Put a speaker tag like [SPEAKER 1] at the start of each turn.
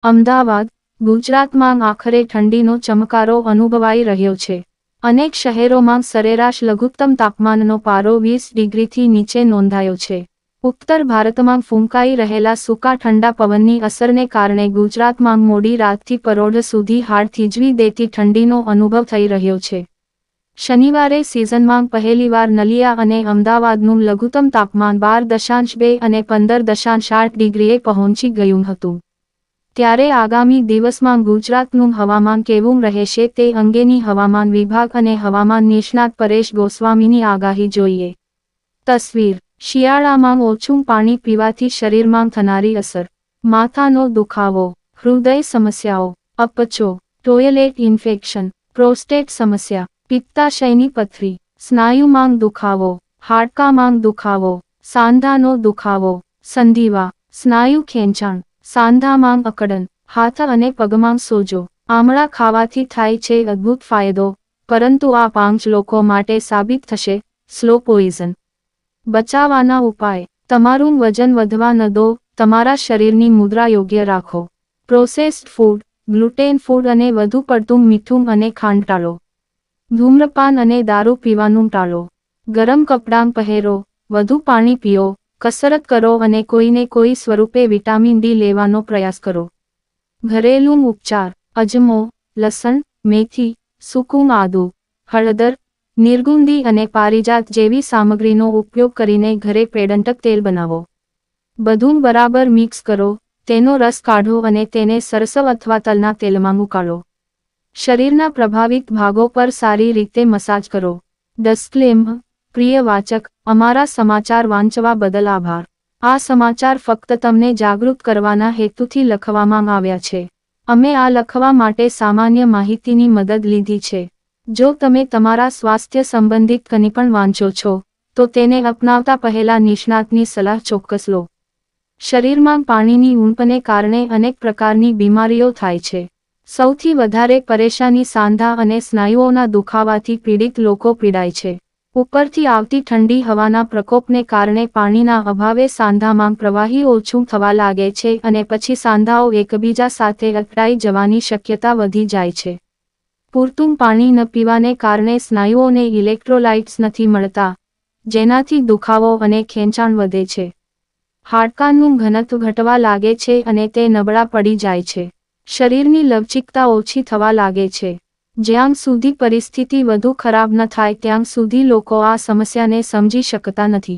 [SPEAKER 1] અમદાવાદ, ગુજરાતમાં આખરે ઠંડીનો ચમકારો અનુભવાઈ રહ્યો છે. અનેક શહેરોમાં સરેરાશ લઘુત્તમ તાપમાનનો પારો 20 ડિગ્રીથી નીચે નોંધાયો છે. ઉત્તર ભારતમાં ફૂંકાઈ રહેલા સૂકા ઠંડા પવનની અસરને કારણે ગુજરાતમાં મોડી રાતથી પરોઢ સુધી હાડ થીજવી દેતી ઠંડીનો અનુભવ થઈ રહ્યો છે. શનિવારે સિઝનમાં પહેલીવાર નલિયા અને અમદાવાદનું લઘુત્તમ તાપમાન 12.2 અને 15.8 ડિગ્રીએ પહોંચી ગયું હતું. ત્યારે આગામી દિવસમાં ગુજરાતનું હવામાન કેવું રહેશે તે અંગેની હવામાન વિભાગ અને હવામાન નિષ્ણાત પરેશ ગોસ્વામીની આગાહી જોઈએ. તસવીર: શિયાળામાં ઓછું પાણી પીવાથી શરીરમાં થનારી અસર. માથાનો દુખાવો, હૃદય સમસ્યાઓ, અપચો, ટોયલેટ ઇન્ફેક્શન, પ્રોસ્ટેટ સમસ્યા, પિત્તાશયની પથરી, સ્નાયુમાં દુખાવો, હાડકામાં દુખાવો, સાંધાનો દુખાવો, સંધિવા, સ્નાયુ ખેંચાણ, સાંધામાં અકડન, હાથ અને પગમાં સોજો. આમળા ખાવાથી થાય છે અદ્ભુત ફાયદો, પરંતુ આ 5 લોકો માટે સાબિત થશે સ્લો પોઈઝન. બચાવવાના ઉપાય: તમારું વજન વધવા ન દો, તમારા શરીરની મુદ્રા યોગ્ય રાખો. પ્રોસેસ્ડ ફૂડ, ગ્લુટેન ફૂડ અને વધુ પડતું મીઠું અને ખાંડ ટાળો. ધૂમ્રપાન અને દારૂ પીવાનું ટાળો. ગરમ કપડાં પહેરો, વધુ પાણી પીઓ, કસરત કરો અને કોઈને કોઈ સ્વરૂપે વિટામિન ડી લેવાનો પ્રયાસ કરો. ઘરેલું ઉપચાર: અજમો, લસણ, મેથી, સૂકું આદુ, હળદર, નિર્ગુંદી અને પારિજાત જેવી સામગ્રીનો ઉપયોગ કરીને ઘરે પેડંટક તેલ બનાવો. બધું બરાબર મિક્સ કરો, તેનો રસ કાઢો અને તેને સરસવ અથવા તલના તેલમાં ઉકાળો. શરીરના પ્રભાવિત ભાગો પર સારી રીતે મસાજ કરો. ડિસ્ક્લેમર: પ્રિય વાચક, અમારા સમાચાર વાંચવા બદલ આભાર. આ સમાચાર ફક્ત તમને જાગૃત કરવાના હેતુથી લખવામાં આવ્યા છે. અમે આ લખવા માટે સામાન્ય માહિતીની મદદ લીધી છે. જો તમે તમારા સ્વાસ્થ્ય સંબંધિત કંઈ પણ વાંચો છો, તો તેને અપનાવતા પહેલા નિષ્ણાતની સલાહ ચોક્કસ લો. શરીરમાં પાણીની ઉણપને કારણે અનેક પ્રકારની બીમારીઓ થાય છે. સૌથી વધારે પરેશાની સાંધા અને સ્નાયુઓના દુખાવાથી પીડિત લોકો પીડાય છે. ઉપરથી આવતી ઠંડી હવાના પ્રકોપને કારણે પાણીના અભાવે સાંધામાં પ્રવાહી ઓછું થવા લાગે છે અને પછી સાંધાઓ એકબીજા સાથે અકળાઈ જવાની શક્યતા વધી જાય છે. પૂરતું પાણી ન પીવાને કારણે સ્નાયુઓને ઇલેક્ટ્રોલાઇટ્સ નથી મળતા, જેનાથી દુખાવો અને ખેંચાણ વધે છે. હાડકાંનું ઘનત્વ ઘટવા લાગે છે અને તે નબળા પડી જાય છે. શરીરની લવચિકતા ઓછી થવા લાગે છે. જ્યાં સુધી પરિસ્થિતિ વધુ ખરાબ ન થાય ત્યાં સુધી લોકો આ સમસ્યાને સમજી શકતા નથી.